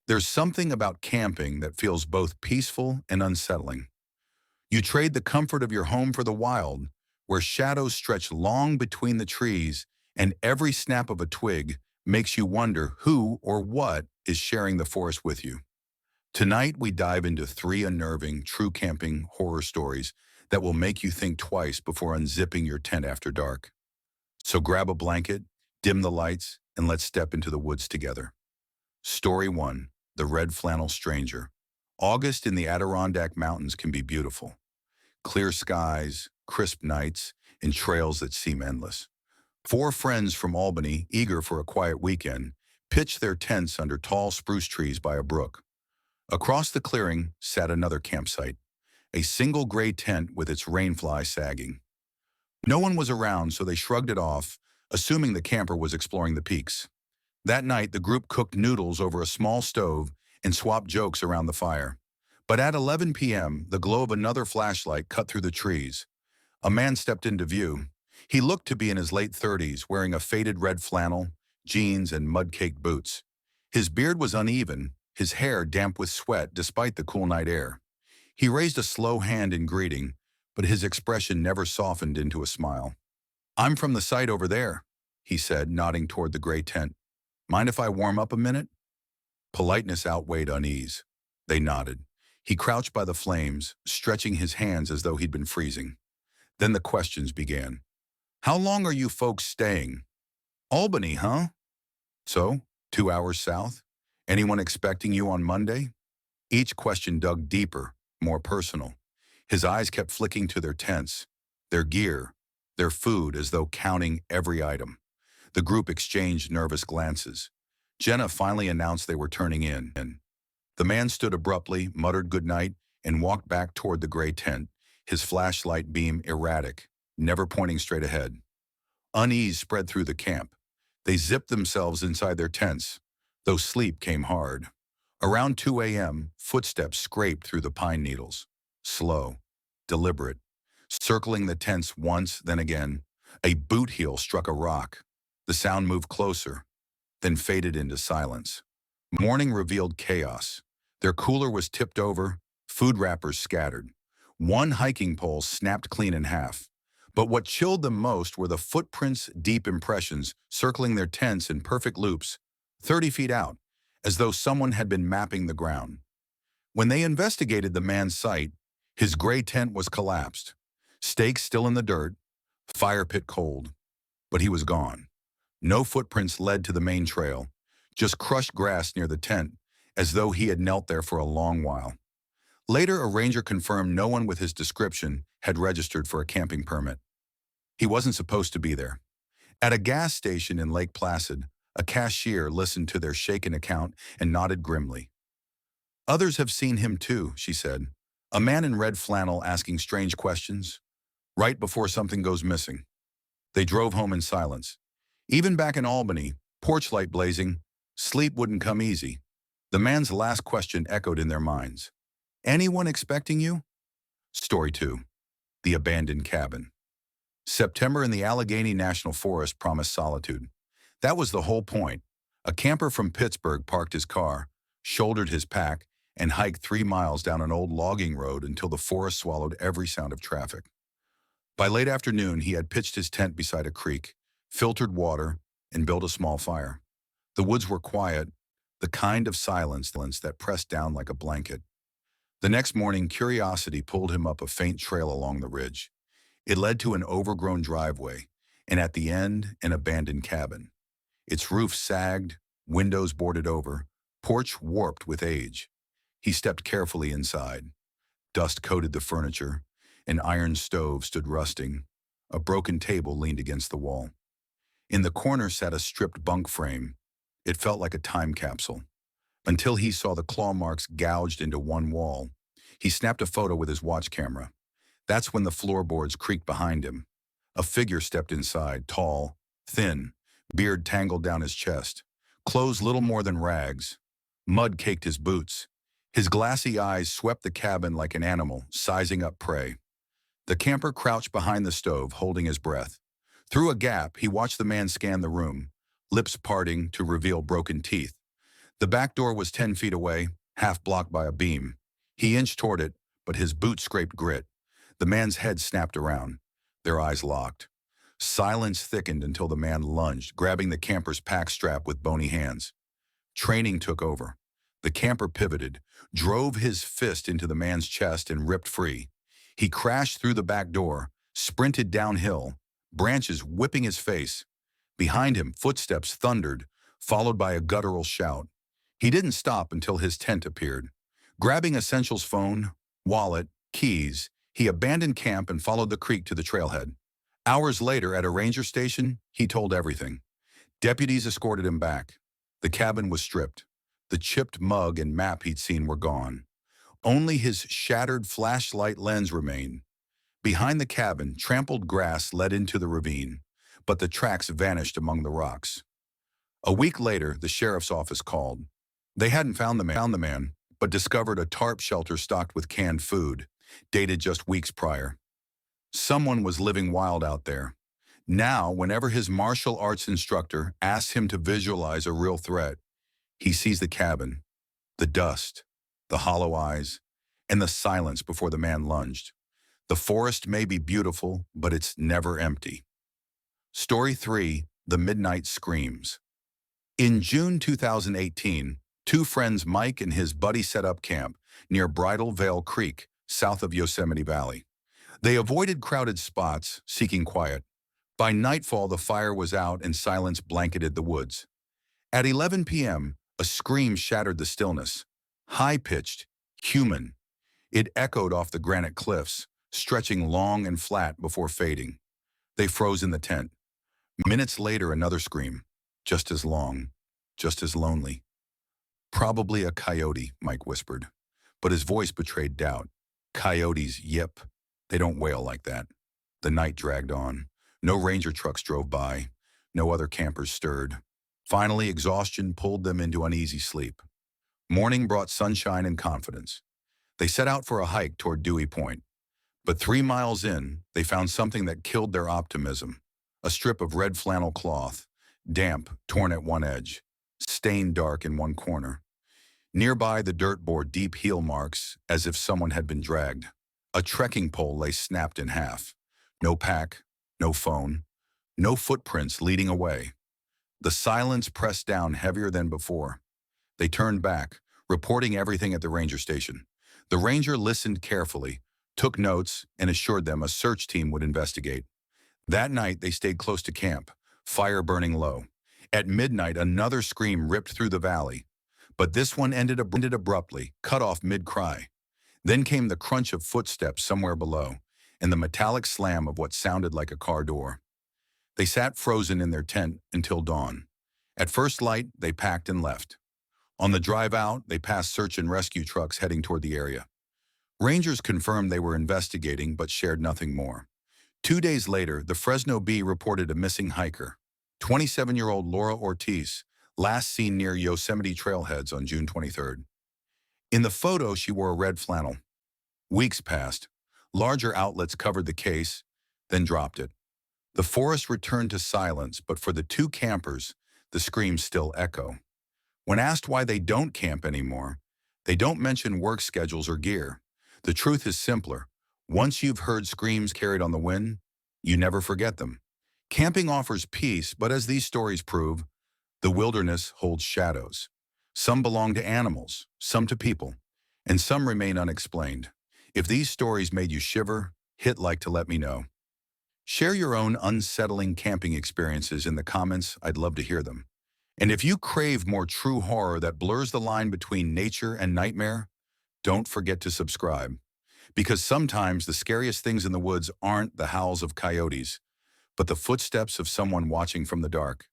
There's something about camping that feels both peaceful and unsettling. You trade the comfort of your home for the wild, where shadows stretch long between the trees and every snap of a twig makes you wonder who or what is sharing the forest with you. Tonight, we dive into three unnerving, true camping horror stories that will make you think twice before unzipping your tent after dark. So grab a blanket, dim the lights, and let's step into the woods together. Story 1. The Red Flannel Stranger. August in the Adirondack Mountains can be beautiful. Clear skies, crisp nights, and trails that seem endless. Four friends from Albany, eager for a quiet weekend, pitched their tents under tall spruce trees by a brook. Across the clearing sat another campsite, a single gray tent with its rainfly sagging. No one was around, so they shrugged it off, assuming the camper was exploring the peaks. That night, the group cooked noodles over a small stove and swapped jokes around the fire. But at 11 p.m., the glow of another flashlight cut through the trees. A man stepped into view. He looked to be in his late 30s, wearing a faded red flannel, jeans, and mud-caked boots. His beard was uneven, his hair damp with sweat despite the cool night air. He raised a slow hand in greeting, but his expression never softened into a smile. "I'm from the site over there," he said, nodding toward the gray tent. "Mind if I warm up a minute?" Politeness outweighed unease. They nodded. He crouched by the flames, stretching his hands as though he'd been freezing. Then the questions began. "How long are you folks staying?" "Albany, huh?" "So, 2 hours south? Anyone expecting you on Monday?" Each question dug deeper, more personal. His eyes kept flicking to their tents, their gear, their food, as though counting every item. The group exchanged nervous glances. Jenna finally announced they were turning in. The man stood abruptly, muttered goodnight, and walked back toward the gray tent, his flashlight beam erratic, never pointing straight ahead. Unease spread through the camp. They zipped themselves inside their tents, though sleep came hard. Around 2 a.m., footsteps scraped through the pine needles. Slow, deliberate, circling the tents once, then again. A boot heel struck a rock. The sound moved closer, then faded into silence. Morning revealed chaos. Their cooler was tipped over, food wrappers scattered. One hiking pole snapped clean in half. But what chilled them most were the footprints' deep impressions circling their tents in perfect loops, 30 feet out, as though someone had been mapping the ground. When they investigated the man's site, his gray tent was collapsed, stakes still in the dirt, fire pit cold. But he was gone. No footprints led to the main trail, just crushed grass near the tent, as though he had knelt there for a long while. Later, a ranger confirmed no one with his description had registered for a camping permit. He wasn't supposed to be there. At a gas station in Lake Placid, a cashier listened to their shaken account and nodded grimly. "Others have seen him too," she said. "A man in red flannel asking strange questions, right before something goes missing." They drove home in silence. Even back in Albany, porch light blazing, sleep wouldn't come easy. The man's last question echoed in their minds. "Anyone expecting you?" Story 2. The Abandoned Cabin. September in the Allegheny National Forest promised solitude. That was the whole point. A camper from Pittsburgh parked his car, shouldered his pack, and hiked 3 miles down an old logging road until the forest swallowed every sound of traffic. By late afternoon, he had pitched his tent beside a creek, filtered water, and built a small fire. The woods were quiet, the kind of silence that pressed down like a blanket. The next morning, curiosity pulled him up a faint trail along the ridge. It led to an overgrown driveway, and at the end, an abandoned cabin. Its roof sagged, windows boarded over, porch warped with age. He stepped carefully inside. Dust coated the furniture. An iron stove stood rusting. A broken table leaned against the wall. In the corner sat a stripped bunk frame. It felt like a time capsule. Until he saw the claw marks gouged into one wall. He snapped a photo with his watch camera. That's when the floorboards creaked behind him. A figure stepped inside, tall, thin, beard tangled down his chest, clothes little more than rags. Mud caked his boots. His glassy eyes swept the cabin like an animal, sizing up prey. The camper crouched behind the stove, holding his breath. Through a gap, he watched the man scan the room, lips parting to reveal broken teeth. The back door was 10 feet away, half blocked by a beam. He inched toward it, but his boot scraped grit. The man's head snapped around. Their eyes locked. Silence thickened until the man lunged, grabbing the camper's pack strap with bony hands. Training took over. The camper pivoted, drove his fist into the man's chest and ripped free. He crashed through the back door, sprinted downhill, branches whipping his face. Behind him, footsteps thundered, followed by a guttural shout. He didn't stop until his tent appeared. Grabbing Essential's phone, wallet, keys, he abandoned camp and followed the creek to the trailhead. Hours later, at a ranger station, he told everything. Deputies escorted him back. The cabin was stripped. The chipped mug and map he'd seen were gone. Only his shattered flashlight lens remained. Behind the cabin, trampled grass led into the ravine, but the tracks vanished among the rocks. A week later, the sheriff's office called. They hadn't found the man, but discovered a tarp shelter stocked with canned food, dated just weeks prior. Someone was living wild out there. Now, whenever his martial arts instructor asks him to visualize a real threat, he sees the cabin, the dust, the hollow eyes, and the silence before the man lunged. The forest may be beautiful, but it's never empty. Story 3, The Midnight Screams. In June 2018, two friends Mike and his buddy set up camp near Bridal Veil Creek, south of Yosemite Valley. They avoided crowded spots, seeking quiet. By nightfall, the fire was out and silence blanketed the woods. At 11 p.m., a scream shattered the stillness. High-pitched, human. It echoed off the granite cliffs, stretching long and flat before fading. They froze in the tent. Minutes later, another scream. Just as long, just as lonely. Probably a coyote, Mike whispered, but his voice betrayed doubt. Coyotes, yip. They don't wail like that. The night dragged on. No ranger trucks drove by. No other campers stirred. Finally, exhaustion pulled them into uneasy sleep. Morning brought sunshine and confidence. They set out for a hike toward Dewey Point. But 3 miles in, they found something that killed their optimism. A strip of red flannel cloth, damp, torn at one edge, stained dark in one corner. Nearby, the dirt bore deep heel marks, as if someone had been dragged. A trekking pole lay snapped in half. No pack, no phone, no footprints leading away. The silence pressed down heavier than before. They turned back, reporting everything at the ranger station. The ranger listened carefully, took notes, and assured them a search team would investigate. That night, they stayed close to camp, fire burning low. At midnight, another scream ripped through the valley, but this one ended abruptly, cut off mid-cry. Then came the crunch of footsteps somewhere below, and the metallic slam of what sounded like a car door. They sat frozen in their tent until dawn. At first light, they packed and left. On the drive out, they passed search and rescue trucks heading toward the area. Rangers confirmed they were investigating but shared nothing more. 2 days later, the Fresno Bee reported a missing hiker, 27-year-old Laura Ortiz, last seen near Yosemite trailheads on June 23rd. In the photo, she wore a red flannel. Weeks passed. Larger outlets covered the case, then dropped it. The forest returned to silence, but for the two campers, the screams still echo. When asked why they don't camp anymore, they don't mention work schedules or gear. The truth is simpler. Once you've heard screams carried on the wind, you never forget them. Camping offers peace, but as these stories prove, the wilderness holds shadows. Some belong to animals, some to people, and some remain unexplained. If these stories made you shiver, hit like to let me know. Share your own unsettling camping experiences in the comments. I'd love to hear them. And if you crave more true horror that blurs the line between nature and nightmare, don't forget to subscribe. Because sometimes the scariest things in the woods aren't the howls of coyotes, but the footsteps of someone watching from the dark.